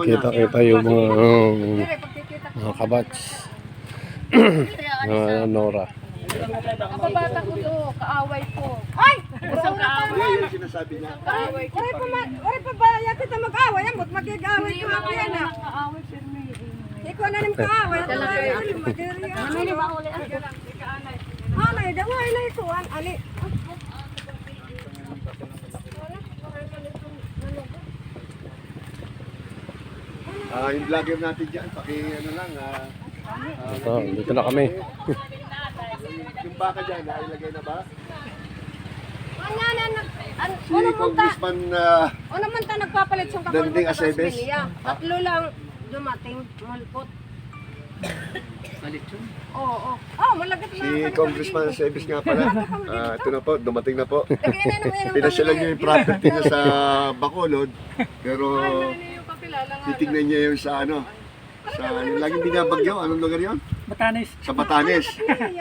Kita yung mga kabats. Nora. Kababata ko to, kaaway ko. Ay! Isang kaaway. Yan yung sinasabi niya. Kaaway ko. Oray pa ba kita mag-away? Amot mag-away ko ako yan ah. Kaaway pero may Ikaw na rin kaaway. ano ni ba uli? Anay, daway na ito. Ali. Yung vlogger natin dyan, ano lang, Ito, dito na kami. yung baka dyan, nailagay na ba? Si Congressman, Ano man ta nagpapalit sa kakon Danding Aceves. Tatlo lang dumating, mulpot. Malitsyon. Oo. Oh, malagat si Congressman Aceves nga pala. Ito na po, dumating na po. Pinasyalan niyo yung property niya sa Bacolod, pero titignan niya yung sa yung laging binabagyo, anong lugar yun? Batanes. Sa Batanes.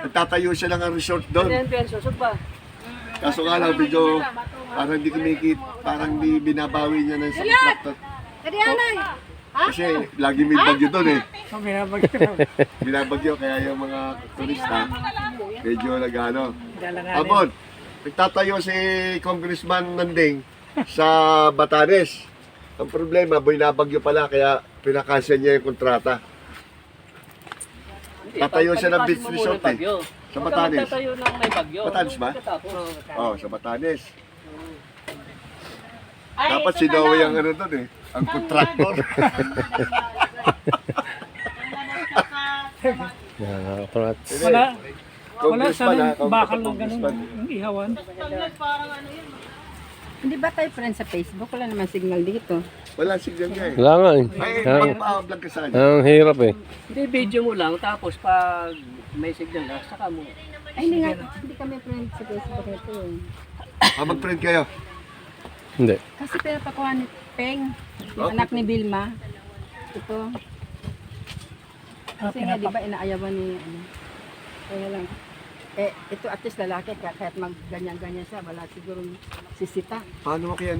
Nagtatayo siya ng resort doon. Susog ba? Kaso nga lang, medyo parang hindi kumikit, parang hindi binabawi niya ng sa contractor. Kadi anay. Kasi lagi may bagyo doon eh. Binabagyo. Binabagyo, kaya yung mga turista, medyo nag-ano. Abon, nagtatayo si Congressman Nanding sa Batanes. Ang problema, binabagyo pala, kaya pinakansel niya yung kontrata. Tatayo siya ng beach resort eh. Sa Batanes. Tatayo ng may bagyo. Batanes ba? Oo, sa Batanes. Ay, Dapat ito si na Noe lang. ang ano doon eh, ang contractor. Kabats. Wala Congressman ha, sanang bakal ng ganun, congressman. yung ihawan. Hindi ba tayo friends sa Facebook? Wala naman signal dito. Wala signal niya eh. Wala nga eh. Ay, mag-vlog ka sa kanya. Ang hirap eh. Hindi, video mo lang, tapos pag may signal na, saka mo. Ay, hindi kami friends sa Facebook nito eh. Mag-print kayo. Hindi. Kasi pinapakuha ni Peng, yung anak ni Vilma. Ito. Kasi nga, di ba, inaayawan ni, kaya lang. Ito at least lalaki, kahit mag-ganyan-ganyan siya, wala siguro sisita. Paano kay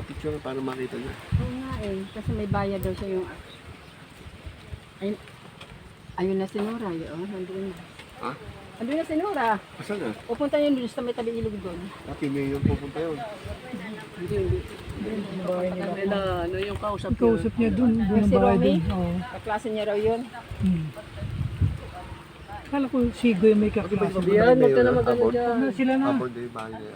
picture para makita niya? Oo nga eh, kasi may bayad daw siya yung, ayun na si Nora, yun, nandun. Ha? Nandun na si Nora. Asan na? Pupunta yun doon sa may tabi ilog doon. Pati may yung pupunta yun. Nila, ano yung kausap niya? Kausap niya dun ang Si bahay Romy? dun. Oo. Kaklase niya raw yun. Kala ko si Goy may kaklase. Yan, huwag ka na magano Abon. dyan. Sila na. Abon din yung bahay niya.